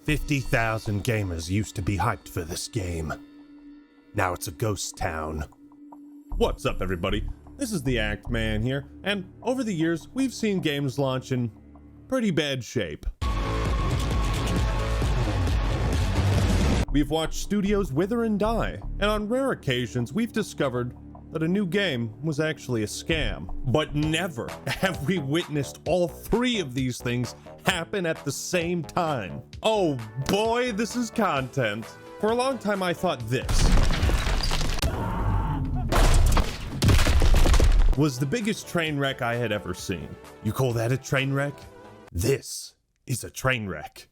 50,000 gamers used to be hyped for this game. Now it's a ghost town. What's up, everybody? This is the Act Man here, and over the years, we've seen games launch in pretty bad shape. We've watched studios wither and die, and on rare occasions, we've discovered that a new game was actually a scam. But never have we witnessed all three of these things happen at the same time. Oh boy, this is content. For a long time, I thought this was the biggest train wreck I had ever seen. You call that a train wreck? This is a train wreck.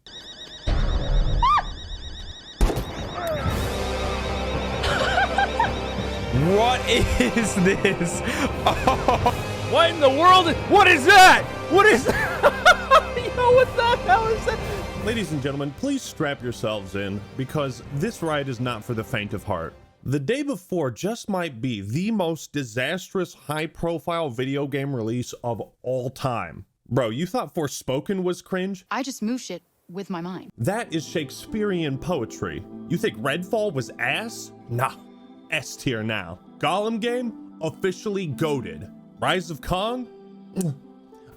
What is this? Oh, what in the world? What is that? What is that? Yo, what the hell is that? Ladies and gentlemen, please strap yourselves in, because this ride is not for the faint of heart. The Day Before just might be the most disastrous, high-profile video game release of all time. Bro, you thought Forspoken was cringe? I just move shit with my mind. That is Shakespearean poetry. You think Redfall was ass? Nah. S tier now. Gollum game? Officially goated. Rise of Kong?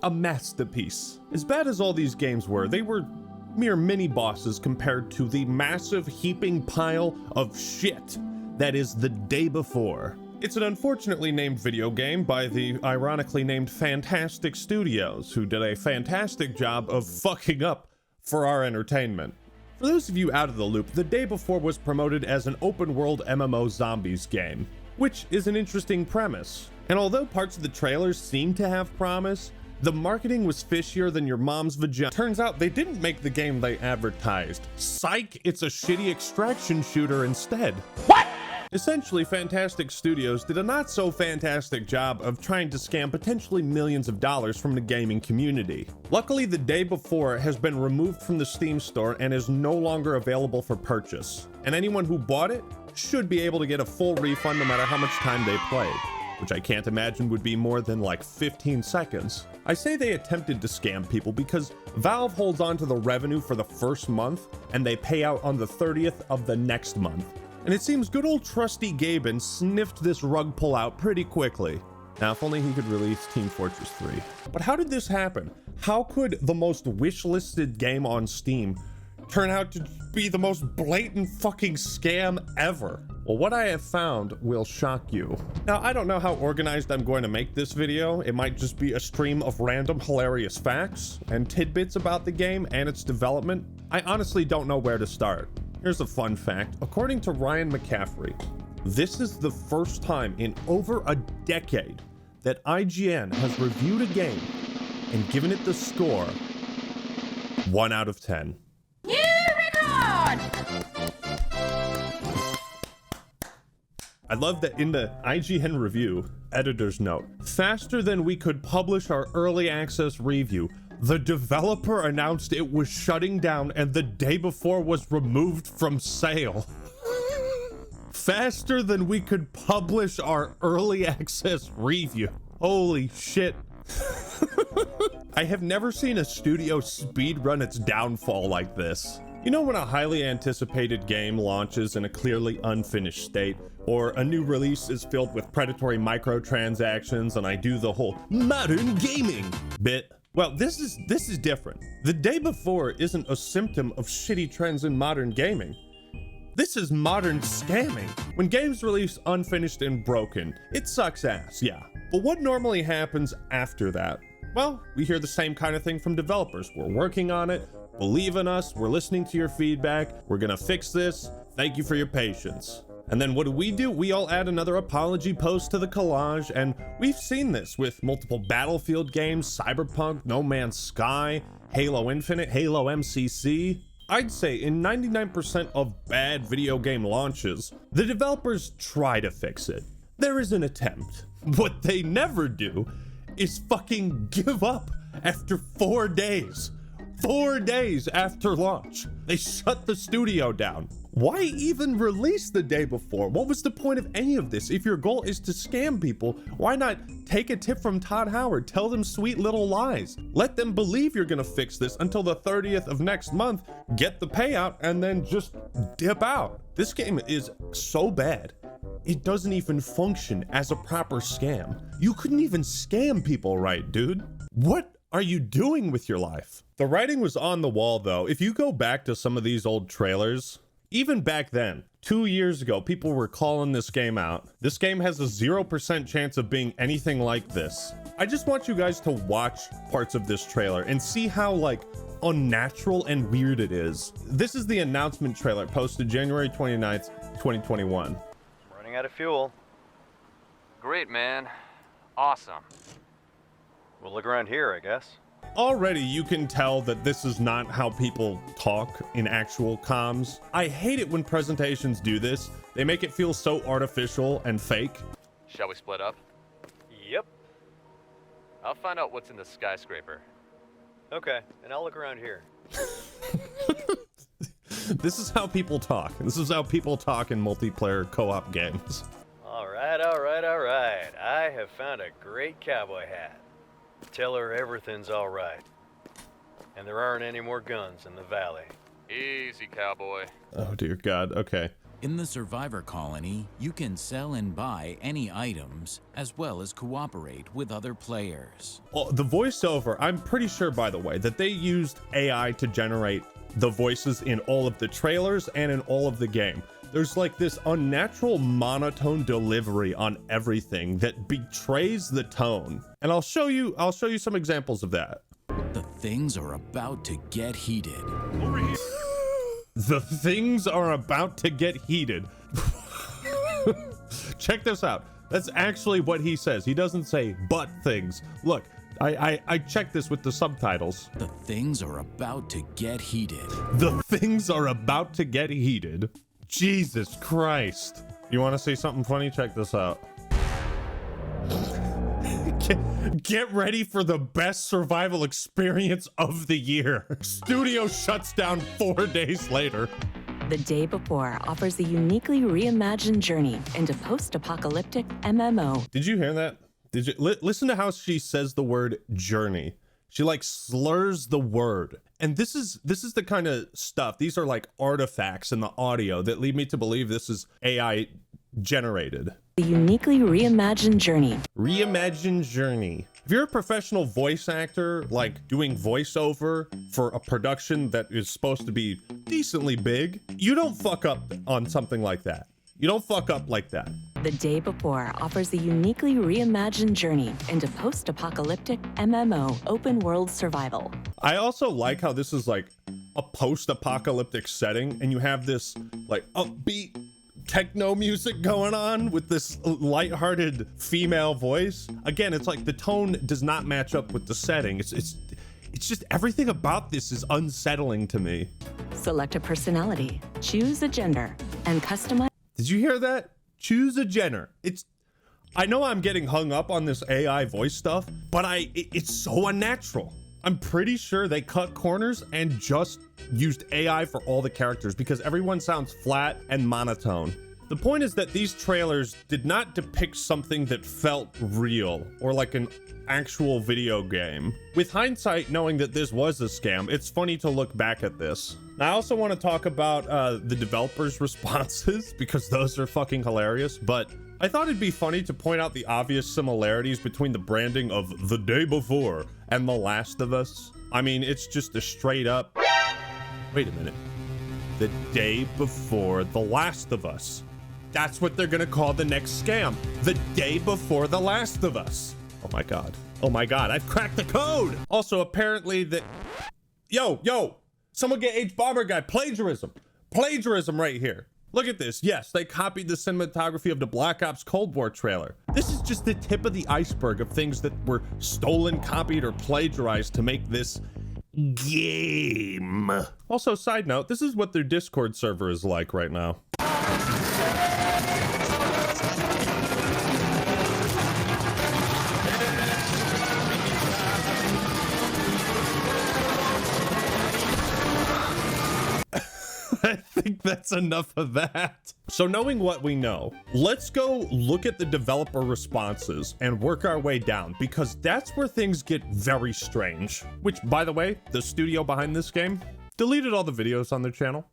A masterpiece. As bad as all these games were, they were mere mini-bosses compared to the massive heaping pile of shit that is The Day Before. It's an unfortunately named video game by the ironically named FNTASTIC Studios, who did a fantastic job of fucking up for our entertainment. For those of you out of the loop, The Day Before was promoted as an open-world MMO zombies game, which is an interesting premise. And although parts of the trailers seem to have promise, the marketing was fishier than your mom's vagina. Turns out they didn't make the game they advertised. Psych, it's a shitty extraction shooter instead. What? Essentially, FNTASTIC Studios did a not-so-fantastic job of trying to scam potentially millions of dollars from the gaming community. Luckily, The Day Before has been removed from the Steam store and is no longer available for purchase. And anyone who bought it should be able to get a full refund no matter how much time they played, which I can't imagine would be more than like 15 seconds. I say they attempted to scam people because Valve holds on to the revenue for the first month and they pay out on the 30th of the next month. And it seems good old trusty Gaben sniffed this rug pull out pretty quickly. Now, if only he could release Team Fortress 3. But how did this happen? How could the most wish-listed game on Steam turn out to be the most blatant fucking scam ever? Well, what I have found will shock you. Now, I don't know how organized I'm going to make this video. It might just be a stream of random hilarious facts and tidbits about the game and its development. I honestly don't know where to start. Here's a fun fact. According to Ryan McCaffrey, this is the first time in over a decade that IGN has reviewed a game and given it the score 1 out of 10. I love that in the IGN review, editor's note, faster than we could publish our early access review, the developer announced it was shutting down and The Day Before was removed from sale. Faster than we could publish our early access review. Holy shit. I have never seen a studio speedrun its downfall like this. You know when a highly anticipated game launches in a clearly unfinished state, or a new release is filled with predatory microtransactions and I do the whole modern gaming bit? Well, this is different. The Day Before isn't a symptom of shitty trends in modern gaming. This is modern scamming. When games release unfinished and broken, it sucks ass, yeah. But what normally happens after that? Well, we hear the same kind of thing from developers. We're working on it, believe in us, we're listening to your feedback, we're gonna fix this, thank you for your patience. And then what do? We all add another apology post to the collage, and we've seen this with multiple Battlefield games, Cyberpunk, No Man's Sky, Halo Infinite, Halo MCC. I'd say in 99% of bad video game launches, the developers try to fix it. There is an attempt. What they never do is fucking give up after 4 days. 4 days after launch, they shut the studio down. Why even release the day before? What was the point of any of this? If your goal is to scam people, why not take a tip from Todd Howard? Tell them sweet little lies. Let them believe you're gonna fix this until the 30th of next month, get the payout, and then just dip out. This game is so bad, it doesn't even function as a proper scam. You couldn't even scam people right, dude. What are you doing with your life? The writing was on the wall though. If you go back to some of these old trailers, even back then, 2 years ago, people were calling this game out. This game has a 0% chance of being anything like this. I just want you guys to watch parts of this trailer and see how like unnatural and weird it is. This is the announcement trailer posted January 29th, 2021. Running out of fuel. Great, man. Awesome. We'll look around here, I guess. Already you can tell that this is not how people talk in actual comms. I hate it when presentations do this. They make it feel so artificial and fake. Shall we split up? Yep. I'll find out what's in the skyscraper. Okay, and I'll look around here. This is how people talk. This is how people talk in multiplayer co-op games. All right, all right, all right. I have found a great cowboy hat. Tell her everything's all right. And there aren't any more guns in the valley. Easy, cowboy. Oh dear God, okay. In the Survivor Colony, you can sell and buy any items, as well as cooperate with other players. Oh, the voiceover, I'm pretty sure, by the way, that they used AI to generate the voices in all of the trailers and in all of the game. There's like this unnatural monotone delivery on everything that betrays the tone. And I'll show you some examples of that. The things are about to get heated. Over here. The things are about to get heated. Check this out. That's actually what he says. He doesn't say but things. Look, I checked this with the subtitles. The things are about to get heated. The things are about to get heated. Jesus Christ. You want to see something funny? Check this out. Get ready for the best survival experience of the year. Studio shuts down 4 days later. The Day Before offers a uniquely reimagined journey into post-apocalyptic MMO. Did you hear that? Did you listen to how she says the word journey? She like slurs the word. And this is the kind of stuff. These are like artifacts in the audio that lead me to believe this is AI generated. The uniquely reimagined journey. Reimagined journey. If you're a professional voice actor, like doing voiceover for a production that is supposed to be decently big, you don't fuck up on something like that. You don't fuck up like that. The Day Before offers a uniquely reimagined journey into post-apocalyptic MMO open world survival. I also like how this is like a post-apocalyptic setting and you have this like upbeat techno music going on with this lighthearted female voice. Again, it's like the tone does not match up with the setting. It's just everything about this is unsettling to me. Select a personality, choose a gender, and customize. Did you hear that? Choose a gender. I know I'm getting hung up on this AI voice stuff, but it's so unnatural. I'm pretty sure they cut corners and just used AI for all the characters because everyone sounds flat and monotone. The point is that these trailers did not depict something that felt real or like an actual video game. With hindsight, knowing that this was a scam, it's funny to look back at this. I also want to talk about the developers' responses because those are fucking hilarious, but I thought it'd be funny to point out the obvious similarities between the branding of The Day Before and The Last of Us. I mean, it's just a straight up... Wait a minute. The Day Before The Last of Us. That's what they're gonna call the next scam. The Day Before The Last of Us. Oh my God. Oh my God, I've cracked the code! Also, apparently that... Yo! Someone get H Bomber Guy. Plagiarism. Plagiarism right here. Look at this. Yes, they copied the cinematography of the Black Ops Cold War trailer. This is just the tip of the iceberg of things that were stolen, copied, or plagiarized to make this game. Also, side note, this is what their Discord server is like right now. I think that's enough of that. So knowing what we know, let's go look at the developer responses and work our way down, because that's where things get very strange. Which, by the way, the studio behind this game deleted all the videos on their channel.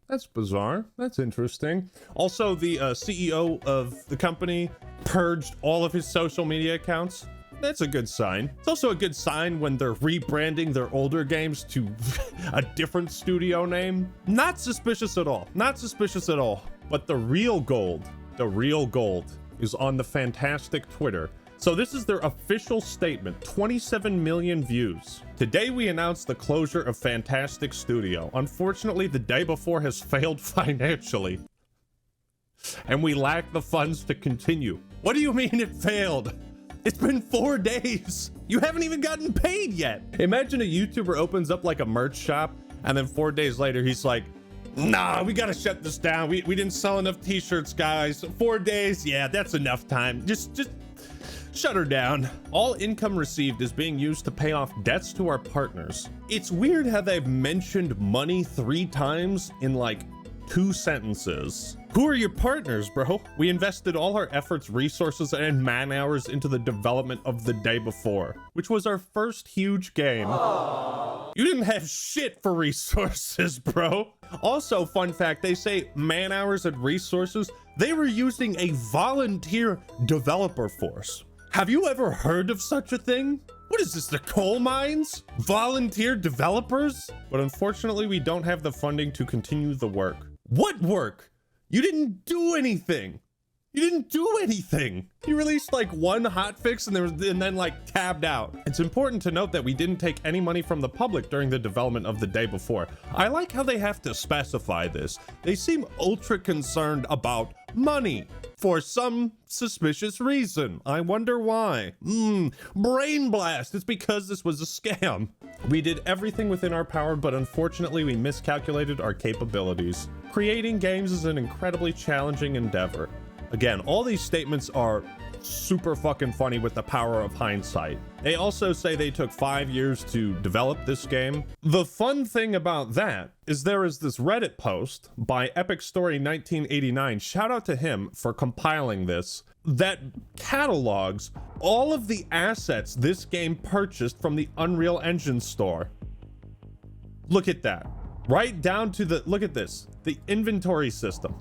That's bizarre. That's interesting. Also, the CEO of the company purged all of his social media accounts. That's a good sign. It's also a good sign when they're rebranding their older games to a different studio name. Not suspicious at all. Not suspicious at all. But the real gold is on the FNTASTIC Twitter. So this is their official statement, 27 million views. Today we announced the closure of FNTASTIC Studio. Unfortunately, the day before has failed financially, and we lack the funds to continue. What do you mean it failed? It's been 4 days. You haven't even gotten paid yet. Imagine a YouTuber opens up like a merch shop, and then 4 days later he's like, nah, we gotta shut this down. We didn't sell enough t-shirts, guys. 4 days, yeah, that's enough time. Just shut her down. All income received is being used to pay off debts to our partners. It's weird how they've mentioned money 3 times in like 2 sentences. Who are your partners, bro? We invested all our efforts, resources, and man hours into the development of The Day Before, which was our first huge game. You didn't have shit for resources, bro. Also, fun fact, they say man hours and resources. They were using a volunteer developer force. Have you ever heard of such a thing? What is this, the coal mines? Volunteer developers? But unfortunately, we don't have the funding to continue the work. What work? You didn't do anything. You didn't do anything. You released like 1 hotfix and then like tabbed out. It's important to note that we didn't take any money from the public during the development of The Day Before. I like how they have to specify this. They seem ultra concerned about money for some suspicious reason. I wonder why. Brain blast. It's because this was a scam. We did everything within our power, but unfortunately we miscalculated our capabilities. Creating games is an incredibly challenging endeavor. Again, all these statements are super fucking funny with the power of hindsight. They also say they took 5 years to develop this game. The fun thing about that is there is this Reddit post by Epic Story 1989, shout out to him for compiling this, that catalogs all of the assets this game purchased from the Unreal Engine store. Look at that. Right down to the, look at this, the inventory system.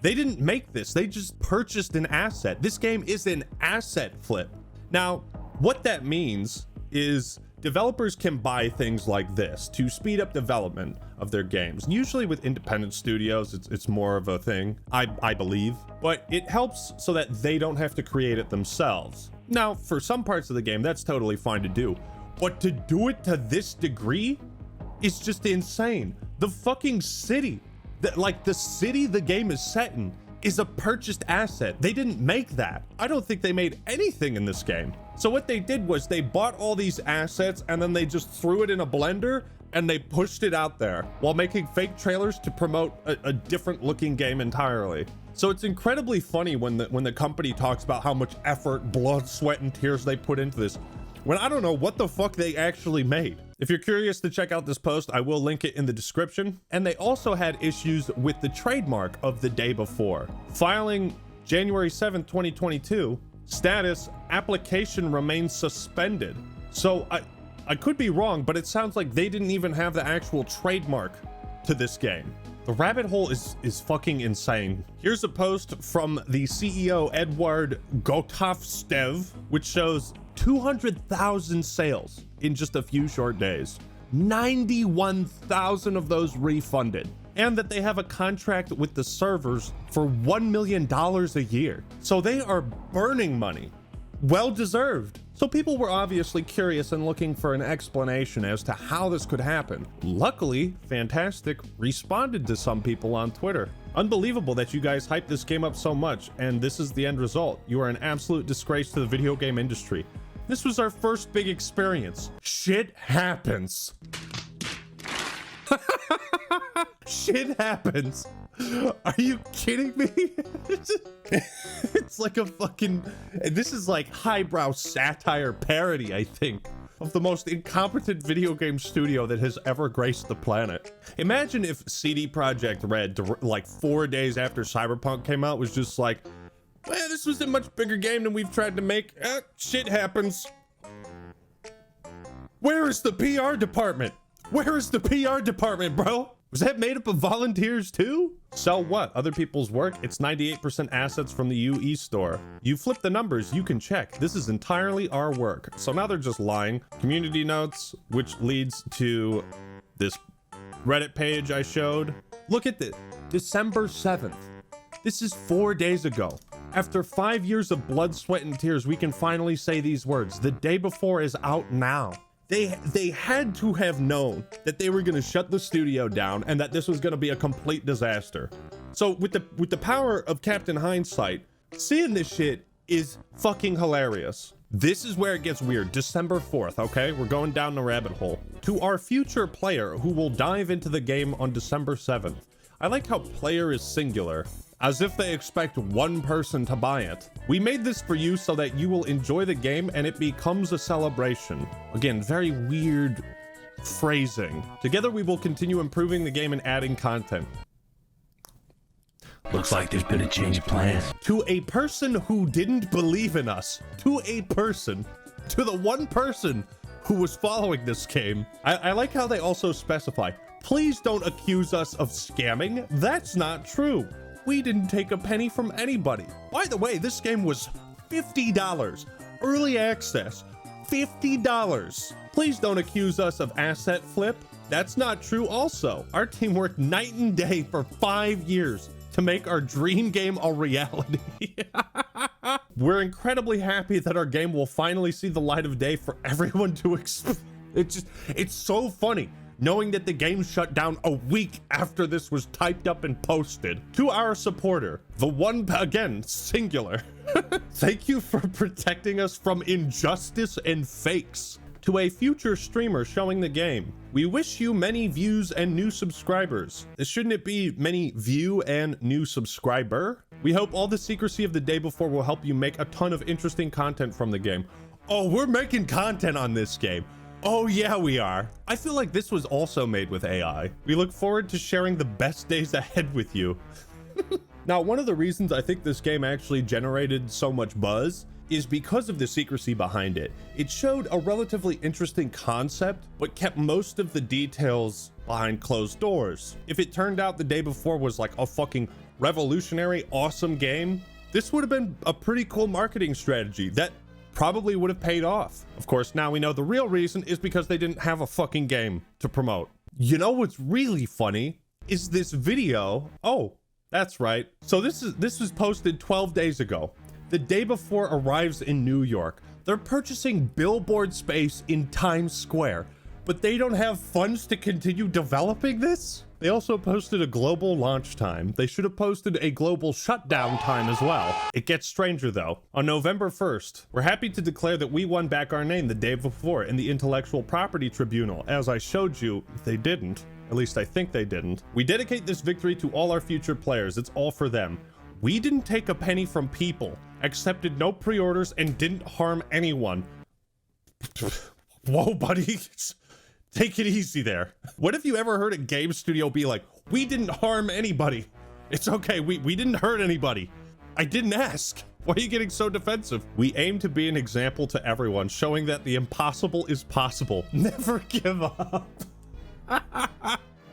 They didn't make this, they just purchased an asset. This game is an asset flip. Now, what that means is developers can buy things like this to speed up development of their games. Usually with independent studios, it's more of a thing, I believe, but it helps so that they don't have to create it themselves. Now, for some parts of the game, that's totally fine to do, but to do it to this degree is just insane. The fucking city, the city the game is set in is a purchased asset. They didn't make that. I don't think they made anything in this game. So what they did was they bought all these assets and then they just threw it in a blender and they pushed it out there while making fake trailers to promote a different looking game entirely. So it's incredibly funny when the company talks about how much effort, blood, sweat, and tears they put into this, when I don't know what the fuck they actually made. If you're curious to check out this post, I will link it in the description. And they also had issues with the trademark of The Day Before. Filing January 7th, 2022, status, application remains suspended. So I could be wrong, but it sounds like they didn't even have the actual trademark to this game. The rabbit hole is fucking insane. Here's a post from the CEO, Edward Gotovstev, which shows 200,000 sales in just a few short days. 91,000 of those refunded. And that they have a contract with the servers for $1 million a year. So they are burning money. Well deserved. So people were obviously curious and looking for an explanation as to how this could happen. Luckily, FNTASTIC responded to some people on Twitter. Unbelievable that you guys hyped this game up so much, and this is the end result. You are an absolute disgrace to the video game industry. This was our first big experience. Shit happens. Shit happens. Are you kidding me? It's like a fucking, this is like highbrow satire parody, I think. of the most incompetent video game studio that has ever graced the planet. Imagine if CD Projekt Red, like 4 days after Cyberpunk came out, was just like, well, this was a much bigger game than we've tried to make. Shit happens. Where is the PR department? Where is the PR department, bro? Was that made up of volunteers too? Sell what? Other people's work? It's 98% assets from the UE store. You flip the numbers, you can check. This is entirely our work. So now they're just lying. Community notes, which leads to this Reddit page I showed. Look at this. December 7th. This is 4 days ago. After 5 years of blood, sweat, and tears, we can finally say these words. The day before is out now. They had to have known that they were going to shut the studio down and that this was going to be a complete disaster. So with the power of Captain Hindsight, seeing this shit is fucking hilarious. This is where it gets weird. December 4th, okay? We're going down the rabbit hole. To our future player who will dive into the game on December 7th. I like how player is singular, as if they expect one person to buy it. We made this for you so that you will enjoy the game and it becomes a celebration. Again, very weird phrasing. Together we will continue improving the game and adding content. Looks like there's been a change of plans. To a person who didn't believe in us, to the one person who was following this game. I like how they also specify, please don't accuse us of scamming. That's not true. We didn't take a penny from anybody. By the way, this game was $50. Early access, $50. Please don't accuse us of asset flip. That's not true also. Our team worked night and day for 5 years to make our dream game a reality. We're incredibly happy that our game will finally see the light of day for everyone to experience. It's so funny knowing that the game shut down a week after this was typed up and posted. To our supporter, the one, again, singular. Thank you for protecting us from injustice and fakes. To a future streamer showing the game, we wish you many views and new subscribers. Shouldn't it be many view and new subscriber? We hope all the secrecy of the day before will help you make a ton of interesting content from the game. Oh, we're making content on this game. Oh yeah, we are. I feel like this was also made with AI. We look forward to sharing the best days ahead with you. Now, one of the reasons I think this game actually generated so much buzz is because of the secrecy behind it. It showed a relatively interesting concept, but kept most of the details behind closed doors. If it turned out the day before was like a fucking revolutionary, awesome game, this would have been a pretty cool marketing strategy that probably would have paid off. Of course, now we know the real reason is because they didn't have a fucking game to promote. You know what's really funny is this video. Oh, that's right. So this was posted 12 days ago. The day before arrives in New York. They're purchasing billboard space in Times Square, but they don't have funds to continue developing this? They also posted a global launch time. They should have posted a global shutdown time as well. It gets stranger though. On November 1st, we're happy to declare that we won back our name the day before in the Intellectual Property Tribunal. As I showed you, they didn't. At least I think they didn't. We dedicate this victory to all our future players. It's all for them. We didn't take a penny from people, accepted no pre-orders, and didn't harm anyone. Whoa, buddy. Take it easy there. What have you ever heard a game studio be like, we didn't harm anybody? It's okay, we didn't hurt anybody. I didn't ask. Why are you getting so defensive? We aim to be an example to everyone, showing that the impossible is possible. Never give up.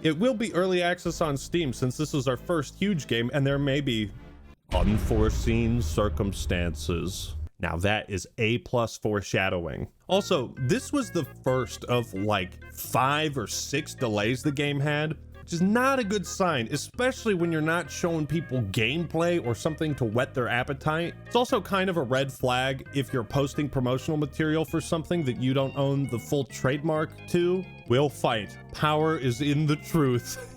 It will be early access on Steam since this was our first huge game and there may be unforeseen circumstances. Now that is A+ foreshadowing. Also, this was the first of like 5 or 6 delays the game had, which is not a good sign, especially when you're not showing people gameplay or something to whet their appetite. It's also kind of a red flag if you're posting promotional material for something that you don't own the full trademark to. We'll fight. Power is in the truth.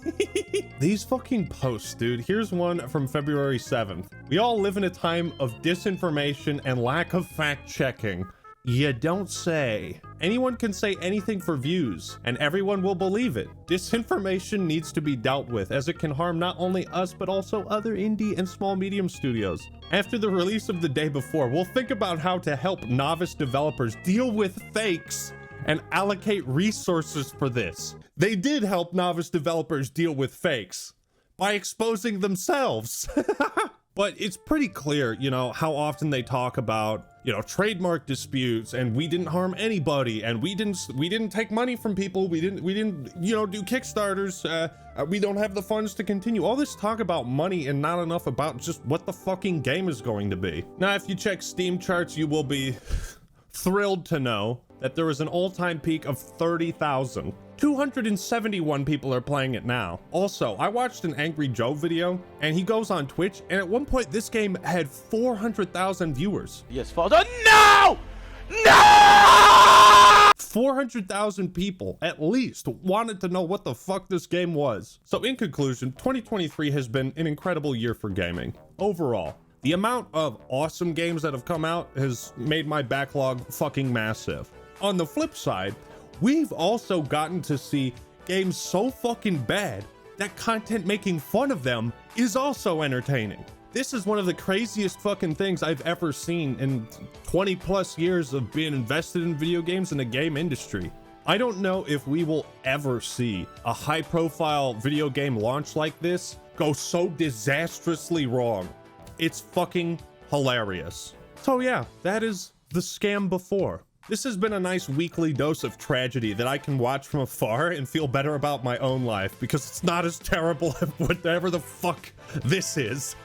These fucking posts, dude. Here's one from February 7th. We all live in a time of disinformation and lack of fact-checking. You don't say. Anyone can say anything for views, and everyone will believe it. Disinformation needs to be dealt with, as it can harm not only us, but also other indie and small medium studios. After the release of the day before, we'll think about how to help novice developers deal with fakes and allocate resources for this. They did help novice developers deal with fakes by exposing themselves. But it's pretty clear, you know, how often they talk about, you know, trademark disputes and we didn't harm anybody and we didn't take money from people. We didn't, you know, do Kickstarters. We don't have the funds to continue. All this talk about money and not enough about just what the fucking game is going to be. Now, if you check Steam charts, you will be thrilled to know that there is an all-time peak of 30,000. 271 people are playing it now. Also, I watched an Angry Joe video and he goes on Twitch and at one point this game had 400,000 viewers. Yes, falls. Oh, no! No! 400,000 people at least wanted to know what the fuck this game was. So in conclusion, 2023 has been an incredible year for gaming. Overall, the amount of awesome games that have come out has made my backlog fucking massive. On the flip side, we've also gotten to see games so fucking bad that content making fun of them is also entertaining. This is one of the craziest fucking things I've ever seen in 20 plus years of being invested in video games in the game industry. I don't know if we will ever see a high profile video game launch like this go so disastrously wrong. It's fucking hilarious. So yeah, that is the scam before. This has been a nice weekly dose of tragedy that I can watch from afar and feel better about my own life because it's not as terrible as whatever the fuck this is.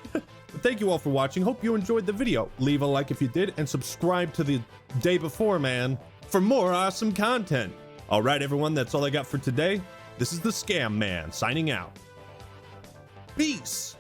Thank you all for watching. Hope you enjoyed the video. Leave a like if you did and subscribe to the day before, man, for more awesome content. All right, everyone, that's all I got for today. This is the Scam Man signing out. Peace.